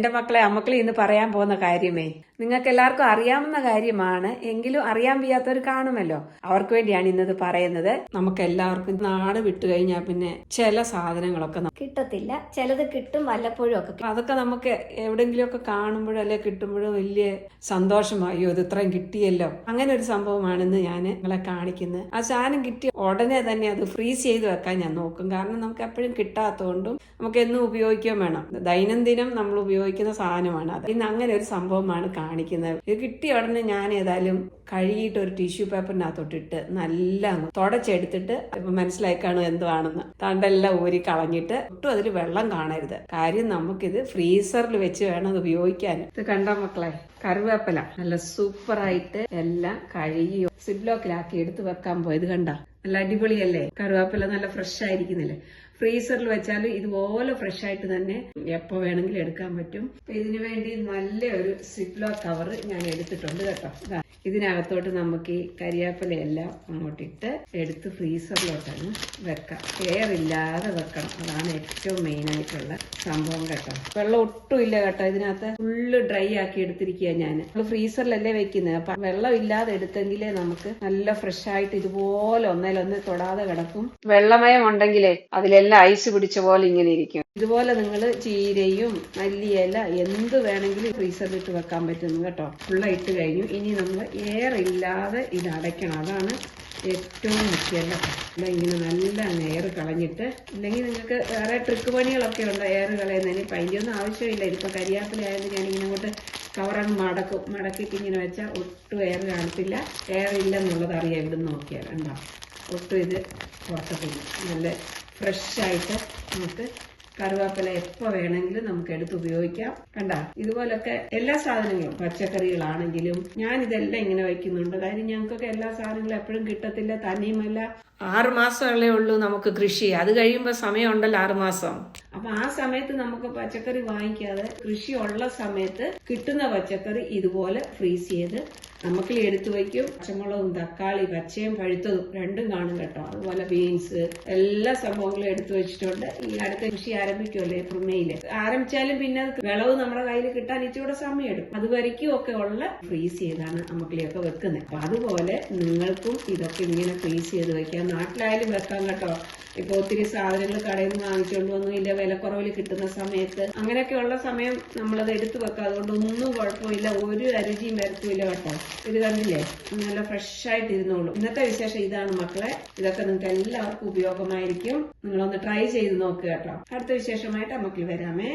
എന്റെ മക്കളെ അമ്മക്കളെ ഇന്ന് പറയാൻ പോകുന്ന കാര്യമേ നിങ്ങൾക്ക് എല്ലാവർക്കും അറിയാവുന്ന കാര്യമാണ്, എങ്കിലും അറിയാൻ വയ്യാത്തവർ കാണുമല്ലോ. അവർക്ക് വേണ്ടിയാണ് ഇന്നത് പറയുന്നത്. നമുക്ക് എല്ലാവർക്കും നാട് വിട്ടു കഴിഞ്ഞാൽ പിന്നെ ചില സാധനങ്ങളൊക്കെ കിട്ടത്തില്ല, ചിലത് കിട്ടും വല്ലപ്പോഴും ഒക്കെ. അതൊക്കെ നമുക്ക് എവിടെയെങ്കിലുമൊക്കെ കാണുമ്പോഴോ അല്ലെ കിട്ടുമ്പോഴോ വലിയ സന്തോഷമായോ ഇത് ഇത്രയും കിട്ടിയല്ലോ. അങ്ങനെ ഒരു സംഭവമാണെന്ന് ഞാൻ നിങ്ങളെ കാണിക്കുന്നത്. ആ സാധനം കിട്ടിയ ഉടനെ തന്നെ അത് ഫ്രീസ് ചെയ്ത് വെക്കാൻ ഞാൻ നോക്കും. കാരണം നമുക്ക് എപ്പോഴും കിട്ടാത്തതുകൊണ്ടും നമുക്ക് എന്നും ഉപയോഗിക്കുകയും വേണം. ദൈനംദിനം നമ്മൾ ഉപയോഗിക്കുന്ന സാധനമാണ് അത്. ഇന്ന് അങ്ങനെ ഒരു സംഭവമാണ് കാണിക്കുന്നത്. ഇത് കിട്ടിയ ഉടനെ ഞാൻ ഏതായാലും കഴുകിയിട്ട് ഒരു ടിഷ്യൂ പേപ്പറിനകത്തോട്ടിട്ട് നല്ല തുടച്ചെടുത്തിട്ട് ഇപ്പൊ മനസ്സിലായി കാണും എന്തുവാണെന്ന്. തണ്ടെല്ലാം ഊരി കളഞ്ഞിട്ട് ഒട്ടും അതിൽ വെള്ളം കാണരുത്. കാര്യം നമുക്കിത് ഫ്രീസറിൽ വെച്ച് വേണം അത് ഉപയോഗിക്കാൻ. ഇത് കണ്ടോ മക്കളെ, കറിവേപ്പില നല്ല സൂപ്പറായിട്ട് എല്ലാം കഴുകി സിപ്ലോക്കിലാക്കി എടുത്ത് വെക്കാൻ പോയത് കണ്ട. നല്ല അടിപൊളിയല്ലേ? കറിവേപ്പില നല്ല ഫ്രഷ് ആയിരിക്കുന്നില്ലേ? ഫ്രീസറിൽ വെച്ചാലും ഇതുപോലെ ഫ്രഷ് ആയിട്ട് തന്നെ എപ്പോ വേണമെങ്കിലും എടുക്കാൻ പറ്റും. ഇതിനു വേണ്ടി നല്ല ഒരു സിപ്ലോ കവർ ഞാൻ എടുത്തിട്ടുണ്ട് കേട്ടോ. ഇതിനകത്തോട്ട് നമുക്ക് ഈ കരിവേപ്പിലയെല്ലാം അങ്ങോട്ടിട്ട് എടുത്ത് ഫ്രീസറിലോട്ടാണ് വെക്കാം. എയർ ഇല്ലാതെ വെക്കണം, അതാണ് ഏറ്റവും മെയിൻ ആയിട്ടുള്ള സംഭവം കേട്ടോ. വെള്ളം ഒട്ടും ഇല്ല കേട്ടോ, ഇതിനകത്ത് ഫുള്ള് ഡ്രൈ ആക്കി എടുത്തിരിക്കുക ഞാൻ. നമ്മൾ ഫ്രീസറിലല്ലേ വെക്കുന്നത്, അപ്പൊ വെള്ളം ഇല്ലാതെ എടുത്തെങ്കിലേ നമുക്ക് നല്ല ഫ്രഷ് ആയിട്ട് ഇതുപോലെ ഒന്നേലൊന്ന് തൊടാതെ കിടക്കും. വെള്ളമയം ഉണ്ടെങ്കിലേ അതിലെല്ലാം ഐസ് പിടിച്ച പോലെ ഇങ്ങനെ ഇരിക്കും. ഇതുപോലെ നിങ്ങൾ ചീരയും മല്ലിയില എന്ത് വേണമെങ്കിലും ഫ്രീസറിലിട്ട് വെക്കാൻ പറ്റുന്നു കേട്ടോ. ഫുള്ള ഇട്ട് കഴിഞ്ഞു. ഇനി നമ്മൾ എയർ ഇല്ലാതെ ഇത് അടയ്ക്കണം, അതാണ് ഏറ്റവും മുഖ്യമല്ല. ഇങ്ങനെ നല്ല എയർ കളഞ്ഞിട്ട്, ഇല്ലെങ്കിൽ നിങ്ങൾക്ക് വേറെ ട്രിക്ക് പണികളൊക്കെ ഉണ്ട് എയർ കളയുന്നതിന്. ഇപ്പം അതിൻ്റെ ഒന്നും ആവശ്യമില്ല. ഇപ്പം കരിയാപ്പിലായത് ഞാനിങ്ങനെ അങ്ങോട്ട് കവറങ്ങ് മടക്കിയിട്ട് ഇങ്ങനെ വെച്ചാൽ ഒട്ടും എയർ കാണത്തില്ല. എയർ ഇല്ലെന്നുള്ളത് അറിയാം ഇവിടെ നോക്കിയാൽ. കണ്ടോ, ഒട്ടും ഇത് പുറത്തില്ല. നല്ല ഫ്രഷായിട്ട് നമുക്ക് കറിവേപ്പില എപ്പോൾ വേണമെങ്കിലും നമുക്ക് എടുത്ത് ഉപയോഗിക്കാം. കണ്ട, ഇതുപോലൊക്കെ എല്ലാ സാധനങ്ങളും പച്ചക്കറികളാണെങ്കിലും ഞാൻ ഇതെല്ലാം ഇങ്ങനെ വയ്ക്കുന്നുണ്ട്. കാര്യം ഞങ്ങൾക്കൊക്കെ എല്ലാ സാധനങ്ങളും എപ്പോഴും കിട്ടത്തില്ല. തന്നെയുമല്ല 6 മാസമല്ലേ ഉള്ളൂ നമുക്ക് കൃഷി. അത് കഴിയുമ്പോൾ സമയമുണ്ടല്ലോ 6 മാസം. അപ്പൊ ആ സമയത്ത് നമുക്ക് പച്ചക്കറി വാങ്ങിക്കാതെ കൃഷി ഉള്ള സമയത്ത് കിട്ടുന്ന പച്ചക്കറി ഇതുപോലെ ഫ്രീസ് ചെയ്ത് നമുക്ക് എടുത്തു വയ്ക്കും. പച്ചമുളകും തക്കാളി പച്ചയും പഴുത്തതും രണ്ടും കാണും കേട്ടോ. അതുപോലെ ബീൻസ് എല്ലാ സംഭവങ്ങളും എടുത്തു വെച്ചിട്ടുണ്ട്. ഈ അടുത്ത കൃഷി ആരംഭിക്കുമല്ലോ ഏപ്രിൽ മെയില്. ആരംഭിച്ചാലും പിന്നെ വിളവ് നമ്മുടെ കയ്യിൽ കിട്ടാൻ ഇച്ചിരി സമയം എടുക്കും. അതുവരയ്ക്കും ഒക്കെ ഉള്ള ഫ്രീസ് ചെയ്താണ് നമുക്കിലൊക്കെ വെക്കുന്നത്. അപ്പൊ അതുപോലെ നിങ്ങൾക്കും ഇതൊക്കെ ഇങ്ങനെ ഫ്രീസ് ചെയ്ത് വെക്കാം. നാട്ടിലായാലും വെക്കാം കേട്ടോ. ഇപ്പൊ ഒത്തിരി സാധനങ്ങൾ കടയിൽ നിന്ന് വാങ്ങിച്ചുകൊണ്ട് വന്നു ഇല്ല വിലക്കുറവിൽ കിട്ടുന്ന സമയത്ത് അങ്ങനെയൊക്കെയുള്ള സമയം നമ്മളത് എടുത്തു വെക്കാം. അതുകൊണ്ട് ഒന്നും കുഴപ്പമില്ല, ഒരു അരുചിയും വരത്തുമില്ല കേട്ടോ. ഇത് കണ്ടില്ലേ, നല്ല ഫ്രഷ് ആയിട്ട് ഇരുന്നോളൂ. ഇന്നത്തെ വിശേഷം ഇതാണ് മക്കളെ. ഇതൊക്കെ നിങ്ങൾക്ക് എല്ലാവർക്കും ഉപയോഗമായിരിക്കും. നിങ്ങളൊന്ന് ട്രൈ ചെയ്ത് നോക്കുക കേട്ടോ. അടുത്ത വിശേഷമായിട്ട് നമുക്ക് വരാമേ.